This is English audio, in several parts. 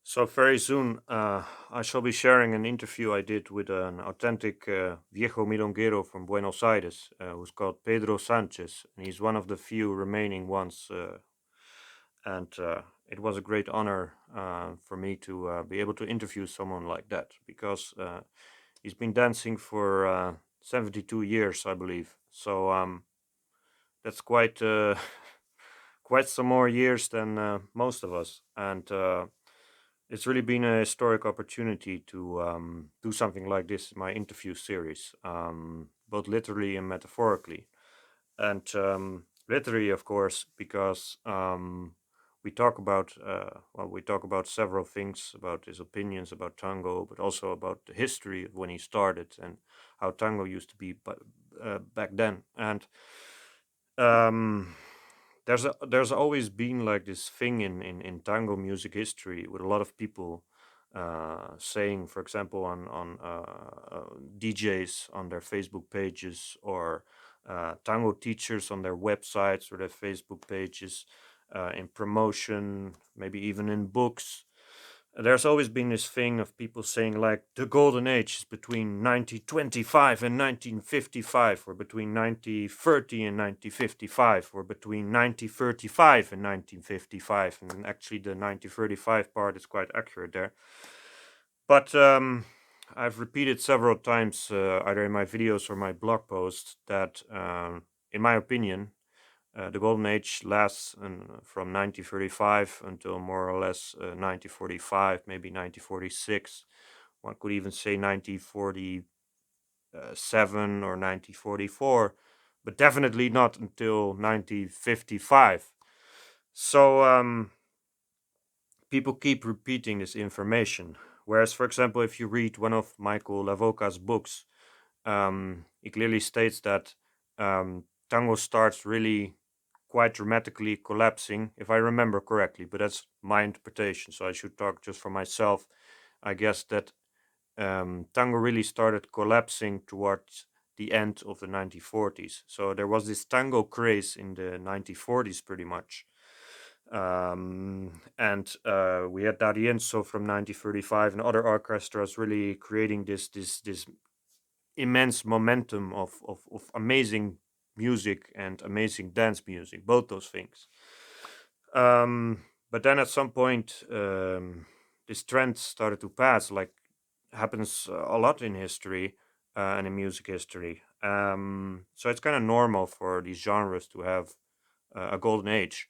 So very soon, I shall be sharing an interview I did with an authentic viejo milonguero from Buenos Aires, who's called Pedro Sánchez, and he's one of the few remaining ones. And it was a great honor for me to be able to interview someone like that because he's been dancing for 72 years, I believe. So that's quite quite some more years than most of us, and it's really been a historic opportunity to do something like this in my interview series, both literally and metaphorically. And literally, of course, because we talk about several things about his opinions about tango, but also about the history of when he started and how tango used to be back then. And um, there's always been like this thing in tango music history with a lot of people saying, for example, on DJs on their Facebook pages or tango teachers on their websites or their Facebook pages, in promotion, maybe even in books. There's always been this thing of people saying like the golden age is between 1925 and 1955, or between 1930 and 1955, or between 1935 and 1955. And actually, the 1935 part is quite accurate there. But I've repeated several times, either in my videos or my blog posts, that in my opinion, the golden age lasts from 1935 until more or less 1945, maybe 1946. One could even say 1947 or 1944, but definitely not until 1955. So people keep repeating this information. Whereas, for example, if you read one of Michael Lavoca's books, he clearly states that tango starts really quite dramatically collapsing, if I remember correctly, but that's my interpretation, so I should talk just for myself. I guess that tango really started collapsing towards the end of the 1940s. So there was this tango craze in the 1940s, pretty much. And we had D'Arienzo from 1935 and other orchestras really creating this immense momentum of amazing music and amazing dance music, both those things. But then at some point, this trend started to pass, like happens a lot in history and in music history. So it's kind of normal for these genres to have a golden age,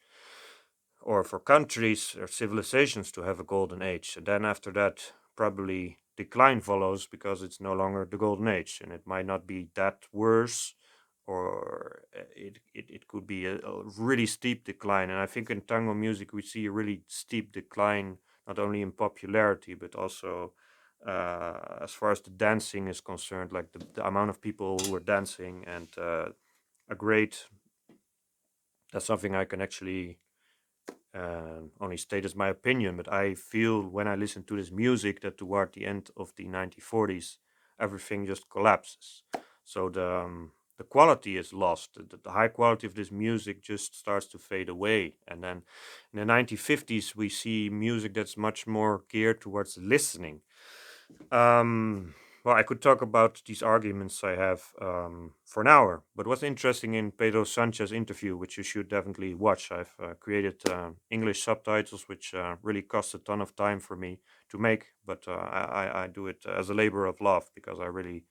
or for countries or civilizations to have a golden age. And then after that, probably decline follows because it's no longer the golden age, and it might not be that worse, or it could be a really steep decline. And I think in tango music we see a really steep decline, not only in popularity but also as far as the dancing is concerned, like the amount of people who are dancing, and a great that's something I can actually only state as my opinion, but I feel when I listen to this music that toward the end of the 1940s, everything just collapses. So the quality is lost. The high quality of this music just starts to fade away. And then in the 1950s, we see music that's much more geared towards listening. um, well, I could talk about these arguments I have for an hour, but what's interesting in Pedro Sanchez's interview, which you should definitely watch, I've created English subtitles, which really cost a ton of time for me to make, but I do it as a labor of love because I really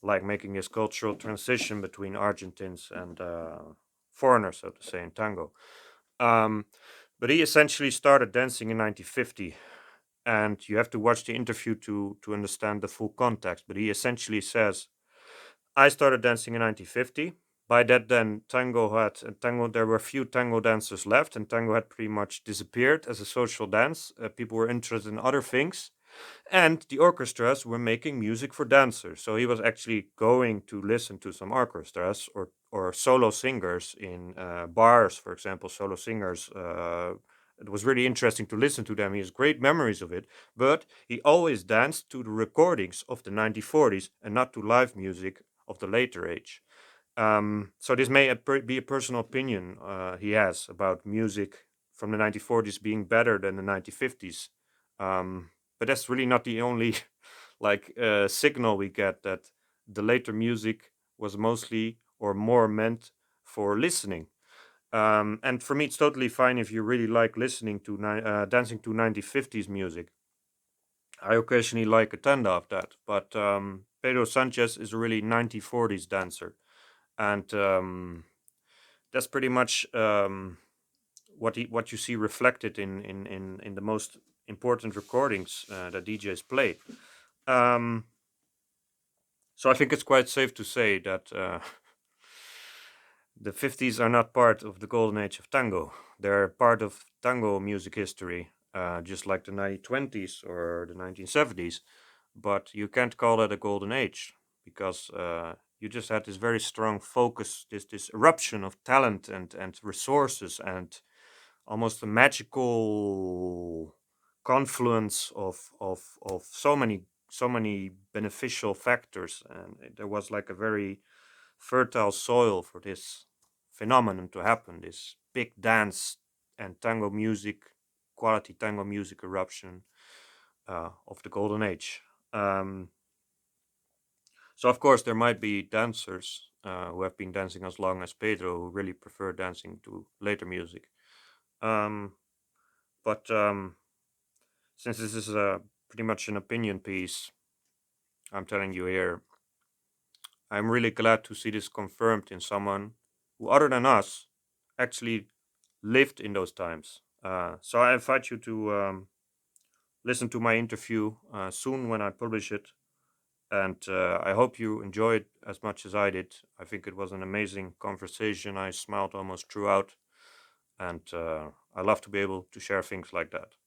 like making this cultural transition between Argentines and foreigners, so to say, in tango. Um, but he essentially started dancing in 1950, and you have to watch the interview to understand the full context. But he essentially says, "I started dancing in 1950. By that, then tango. There were few tango dancers left, and tango had pretty much disappeared as a social dance. People were interested in other things, and the orchestras were making music for dancers. So he was actually going to listen to some orchestras or solo singers in bars, for example, solo singers. It was really interesting to listen to them. He has great memories of it, but he always danced to the recordings of the 1940s and not to live music of the later age. So this may be a personal opinion he has about music from the 1940s being better than the 1950s, But that's really not the only signal we get, that the later music was mostly or more meant for listening. And for me, it's totally fine if you really like listening to dancing to 1950s music. I occasionally like a tanda of that, but Pedro Sanchez is a really 1940s dancer, and that's pretty much what you see reflected in the most important recordings that DJs play. Um, so I think it's quite safe to say that the 50s are not part of the golden age of tango. They're part of tango music history, just like the 1920s or the 1970s. But you can't call that a golden age, because you just had this very strong focus, this eruption of talent and resources, and almost a magical confluence of so many beneficial factors, and there was like a very fertile soil for this phenomenon to happen, this big dance and tango music, quality tango music eruption of the golden age. um, so of course there might be dancers who have been dancing as long as Pedro who really prefer dancing to later music. um, but since this is pretty much an opinion piece, I'm telling you here, I'm really glad to see this confirmed in someone who, other than us, actually lived in those times. So I invite you to listen to my interview soon when I publish it. And I hope you enjoyed as much as I did. I think it was an amazing conversation. I smiled almost throughout. And I love to be able to share things like that.